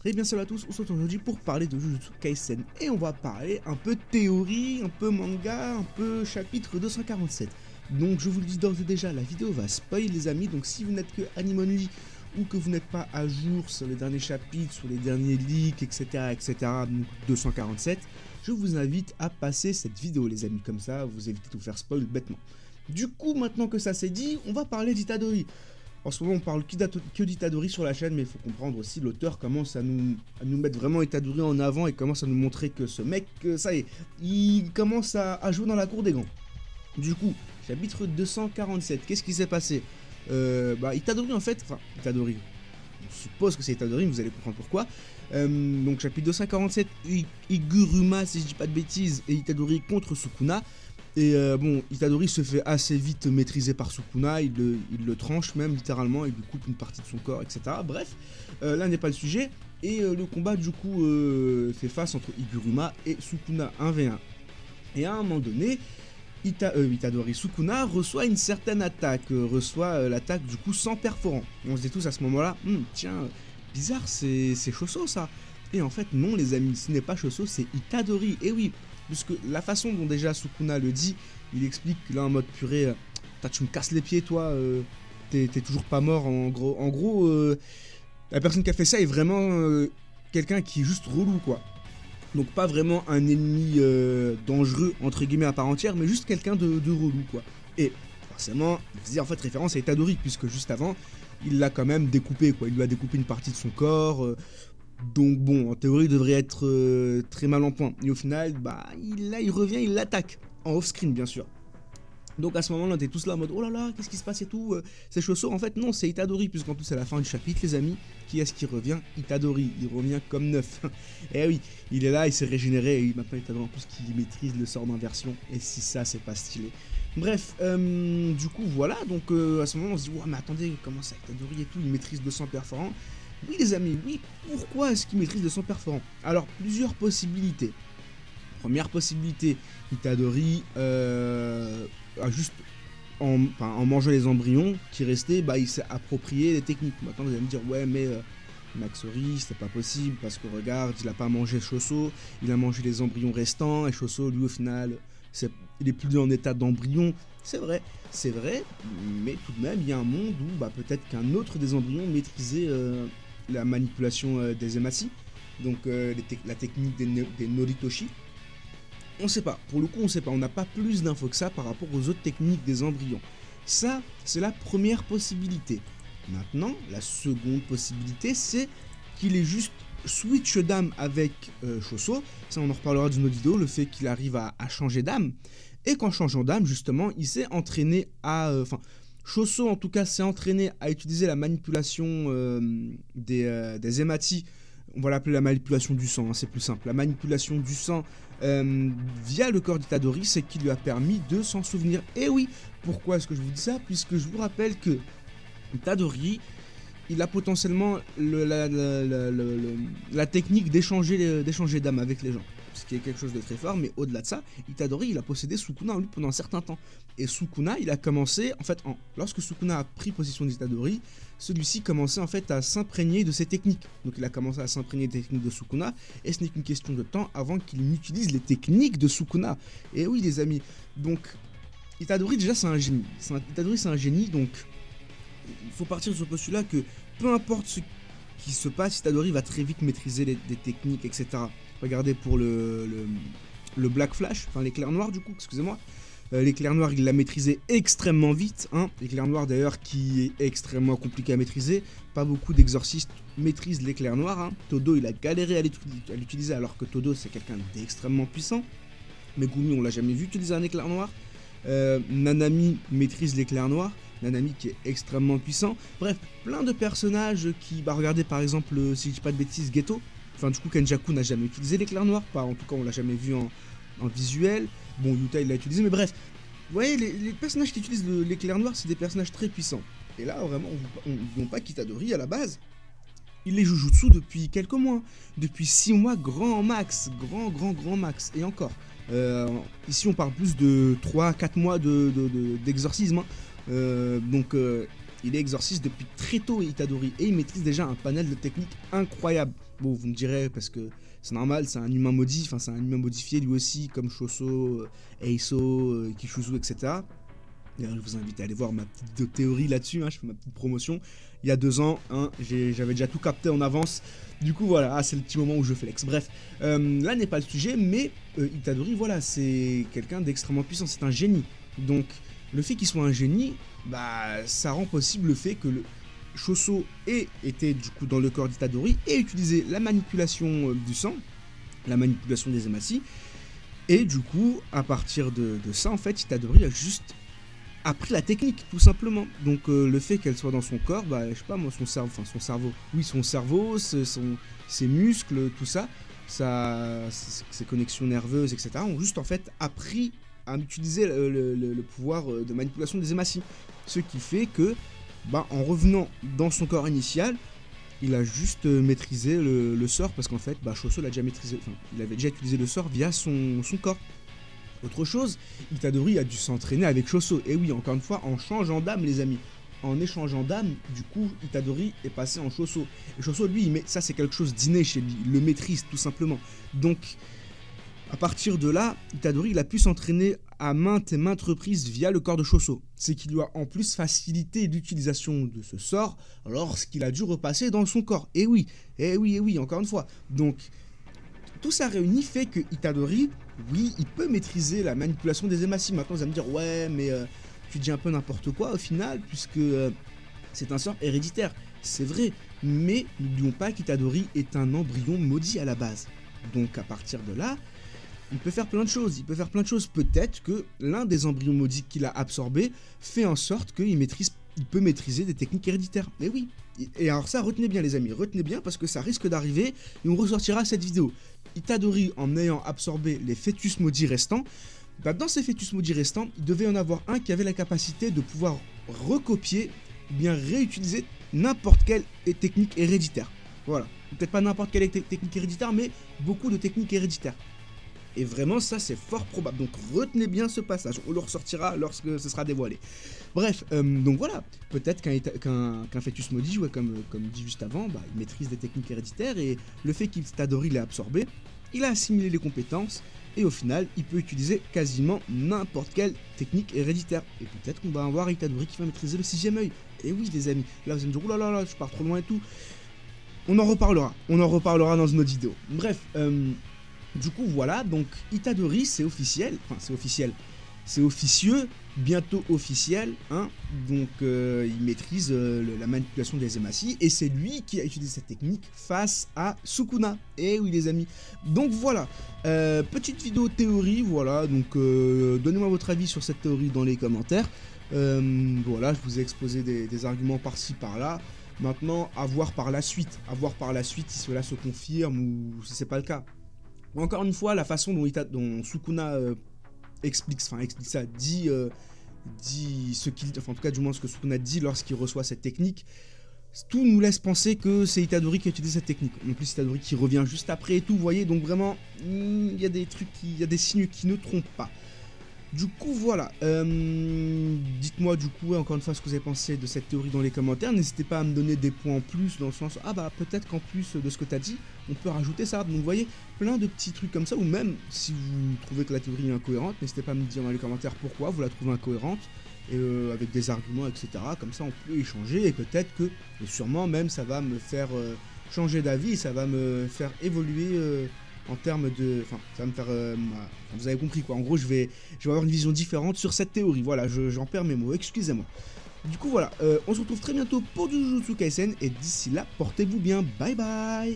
Très bien, salut à tous, on se retrouve aujourd'hui pour parler de Jujutsu Kaisen et on va parler un peu théorie, un peu manga, un peu chapitre 247. Donc je vous le dis d'ores et déjà, la vidéo va spoil les amis, donc si vous n'êtes que Anime Only ou que vous n'êtes pas à jour sur les derniers chapitres, sur les derniers leaks, etc., donc 247, je vous invite à passer cette vidéo les amis, comme ça vous évitez de vous faire spoil bêtement. Du coup, maintenant que ça c'est dit, on va parler d'Itadori. En ce moment, on parle que d'Itadori sur la chaîne, mais il faut comprendre aussi, l'auteur commence à nous mettre vraiment Itadori en avant et commence à nous montrer que ce mec, ça y est, il commence à jouer dans la cour des grands. Du coup, chapitre 247, qu'est-ce qui s'est passé Itadori en fait, Itadori, on suppose que c'est Itadori, vous allez comprendre pourquoi. Donc chapitre 247, Iguruma, si je dis pas de bêtises, et Itadori contre Sukuna. Et bon, Itadori se fait assez vite maîtriser par Sukuna, il le tranche même littéralement, il lui coupe une partie de son corps, etc. Bref, là n'est pas le sujet, et le combat du coup fait face entre Iguruma et Sukuna 1v1. Et à un moment donné, Itadori Sukuna reçoit une certaine attaque, reçoit l'attaque du coup sans perforant. On se dit tous à ce moment-là, tiens, bizarre, c'est Choso ça. Et en fait non les amis, ce n'est pas Choso, c'est Itadori, et oui. Puisque la façon dont déjà Sukuna le dit, il explique que là en mode purée, tu me casses les pieds toi, t'es toujours pas mort en gros, la personne qui a fait ça est vraiment quelqu'un qui est juste relou quoi. Donc pas vraiment un ennemi dangereux entre guillemets à part entière, mais juste quelqu'un de relou quoi. Et forcément, il faisait en fait référence à Itadori, puisque juste avant, il l'a quand même découpé quoi, il lui a découpé une partie de son corps. Donc bon, en théorie, il devrait être très mal en point. Et au final, il revient, il l'attaque. En off-screen, bien sûr. Donc à ce moment-là, on était tous là en mode, oh là là, qu'est-ce qui se passe et tout, c'est Choso. En fait, non, c'est Itadori, puisqu'en plus, c'est la fin du chapitre, les amis. Qui est-ce qui revient? Itadori. Il revient comme neuf. Et oui, il est là, il s'est régénéré. Et maintenant, Itadori, en plus, qui maîtrise le sort d'inversion. Et si ça, c'est pas stylé. Bref, du coup, voilà. Donc à ce moment, on se dit, ouais, mais attendez, comment ça, Itadori et tout, il maîtrise 200 perforants. Oui les amis, oui, pourquoi est-ce qu'il maîtrise 200 perforants? Alors, plusieurs possibilités. Première possibilité, Itadori a juste, en mangeant les embryons qui restaient, il s'est approprié les techniques. Maintenant vous allez me dire, ouais mais Maxori, c'est pas possible, parce que regarde, il a pas mangé Choso, il a mangé les embryons restants, et Choso, lui au final, il est plus en état d'embryon. C'est vrai, mais tout de même, il y a un monde où peut-être qu'un autre des embryons maîtrisait la manipulation des Emachi, donc la technique des Noritoshi. On sait pas, pour le coup on sait pas, on n'a pas plus d'infos que ça par rapport aux autres techniques des embryons. Ça, c'est la première possibilité. Maintenant, la seconde possibilité, c'est qu'il est juste switch d'âme avec Choso. Ça on en reparlera d'une autre vidéo, le fait qu'il arrive à changer d'âme. Et qu'en changeant d'âme, justement, il s'est entraîné à... Choso, en tout cas, s'est entraîné à utiliser la manipulation des Emachi. On va l'appeler la manipulation du sang, hein, c'est plus simple. La manipulation du sang via le corps d'Itadori, c'est qui lui a permis de s'en souvenir. Et oui, pourquoi est-ce que je vous dis ça? Puisque je vous rappelle que Itadori, il a potentiellement la technique d'échanger d'âme avec les gens. Ce qui est quelque chose de très fort, mais au-delà de ça, Itadori, il a possédé Sukuna en lui pendant un certain temps. Et Sukuna, il a commencé, en fait, lorsque Sukuna a pris possession d'Itadori, celui-ci commençait en fait à s'imprégner de ses techniques. Donc il a commencé à s'imprégner des techniques de Sukuna, et ce n'est qu'une question de temps avant qu'il n'utilise les techniques de Sukuna. Et oui les amis, donc Itadori déjà c'est un génie. Itadori c'est un génie, donc il faut partir de ce postulat que peu importe ce qui se passe, Itadori va très vite maîtriser des techniques, etc. Regardez pour le Black Flash, enfin l'éclair noir du coup, excusez-moi. L'éclair noir, il l'a maîtrisé extrêmement vite. Hein. L'éclair noir d'ailleurs qui est extrêmement compliqué à maîtriser. Pas beaucoup d'exorcistes maîtrisent l'éclair noir. Hein. Todo, il a galéré à l'utiliser alors que Todo, c'est quelqu'un d'extrêmement puissant. Megumi, on l'a jamais vu utiliser un éclair noir. Nanami maîtrise l'éclair noir. Nanami qui est extrêmement puissant. Bref, plein de personnages qui... regardez par exemple, si je dis pas de bêtises, Geto. Enfin du coup Kenjaku n'a jamais utilisé l'éclair noir, en tout cas on l'a jamais vu en visuel. Bon Yuta il l'a utilisé, mais bref. Vous voyez les personnages qui utilisent l'éclair noir, c'est des personnages très puissants. Et là vraiment on ne voit pas qu'Itadori à la base. Il les Jujutsu depuis quelques mois. Depuis 6 mois grand max. Grand max. Et encore. Ici on parle plus de 3-4 mois d'exorcisme. Donc il est exorciste depuis très tôt Itadori. Et il maîtrise déjà un panel de techniques incroyable. Bon, vous me direz, parce que c'est normal, c'est un humain maudit, enfin c'est un humain modifié lui aussi, comme Choso, Eiso, Kishuzu, etc. D'ailleurs, je vous invite à aller voir ma petite théorie là-dessus, hein, je fais ma petite promotion. Il y a 2 ans, hein, j'avais déjà tout capté en avance. Du coup, voilà, c'est le petit moment où je flex. Bref, là n'est pas le sujet, mais Itadori, voilà, c'est quelqu'un d'extrêmement puissant, c'est un génie. Donc, le fait qu'il soit un génie, bah, ça rend possible le fait que le Choso était du coup dans le corps d'Itadori et utilisait la manipulation du sang, la manipulation des Zamasu. Et du coup, à partir de ça, en fait, Itadori a juste appris la technique, tout simplement. Donc le fait qu'elle soit dans son corps, bah, je sais pas moi, son cerveau, ses muscles, tout ça, ses connexions nerveuses, etc. ont juste en fait appris à utiliser le pouvoir de manipulation des Zamasu. Ce qui fait que, bah, en revenant dans son corps initial, il a juste maîtrisé le sort, parce qu'en fait, bah, Choso l'a déjà maîtrisé, enfin, il avait déjà utilisé le sort via son corps. Autre chose, Itadori a dû s'entraîner avec Choso. Et oui, encore une fois, en changeant d'âme, les amis. En échangeant d'âme, du coup, Itadori est passé en Choso. Et Choso, lui, ça c'est quelque chose d'inné chez lui. Il le maîtrise, tout simplement. Donc, à partir de là, Itadori, il a pu s'entraîner à maintes et maintes reprises via le corps de Choso. C'est qui lui a en plus facilité l'utilisation de ce sort lorsqu'il a dû repasser dans son corps. Et oui, encore une fois. Donc, tout ça réuni fait que Itadori, oui, il peut maîtriser la manipulation des Zamasu. Maintenant, vous allez me dire, ouais, mais tu dis un peu n'importe quoi au final, puisque c'est un sort héréditaire. C'est vrai, mais n'oublions pas qu'Itadori est un embryon maudit à la base. Donc, à partir de là, il peut faire plein de choses. Peut-être que l'un des embryons maudits qu'il a absorbé fait en sorte qu'il peut maîtriser des techniques héréditaires. Mais oui. Et alors ça, retenez bien les amis, retenez bien parce que ça risque d'arriver et on ressortira cette vidéo. Itadori, en ayant absorbé les fœtus maudits restants, bah dans ces fœtus maudits restants, il devait y en avoir un qui avait la capacité de pouvoir recopier, ou bien réutiliser n'importe quelle technique héréditaire. Voilà, peut-être pas n'importe quelle technique héréditaire, mais beaucoup de techniques héréditaires. Et vraiment, ça, c'est fort probable. Donc, retenez bien ce passage. On le ressortira lorsque ce sera dévoilé. Bref, donc voilà. Peut-être qu'un fœtus maudit, ouais, comme dit juste avant, bah, il maîtrise des techniques héréditaires. Et le fait qu'Itadori l'ait absorbé, il a assimilé les compétences. Et au final, il peut utiliser quasiment n'importe quelle technique héréditaire. Et peut-être qu'on va avoir Itadori qui va maîtriser le 6e œil. Et oui, les amis. Là, vous allez me dire, oulala, je pars trop loin et tout. On en reparlera. Dans une autre vidéo. Bref, du coup, voilà, donc Itadori, c'est officiel, enfin c'est officieux, bientôt officiel, hein, donc il maîtrise la manipulation des Zamasu, et c'est lui qui a utilisé cette technique face à Sukuna, et oui les amis, donc voilà, petite vidéo théorie, voilà, donc donnez-moi votre avis sur cette théorie dans les commentaires, voilà, je vous ai exposé des arguments par-ci par-là. Maintenant, à voir par la suite si cela se confirme ou si c'est pas le cas. Encore une fois, la façon dont Sukuna explique ça, dit ce qu'il, enfin en tout cas du moins ce que Sukuna dit lorsqu'il reçoit cette technique, tout nous laisse penser que c'est Itadori qui a utilisé cette technique. En plus Itadori qui revient juste après et tout, vous voyez, donc vraiment, il y a des trucs, il y a des signes qui ne trompent pas. Du coup, voilà, dites-moi du coup, encore une fois, ce que vous avez pensé de cette théorie dans les commentaires. N'hésitez pas à me donner des points en plus, dans le sens, ah bah peut-être qu'en plus de ce que tu as dit, on peut rajouter ça. Donc vous voyez, plein de petits trucs comme ça, ou même si vous trouvez que la théorie est incohérente, n'hésitez pas à me dire dans les commentaires pourquoi vous la trouvez incohérente, et avec des arguments, etc. Comme ça, on peut échanger, et peut-être que, et sûrement même, ça va me faire changer d'avis, ça va me faire évoluer... en termes de... Enfin, ça va me faire... vous avez compris quoi. En gros, je vais avoir une vision différente sur cette théorie. Voilà, j'en perds mes mots. Excusez-moi. Du coup, voilà. On se retrouve très bientôt pour du Jujutsu Kaisen. Et d'ici là, portez-vous bien. Bye bye.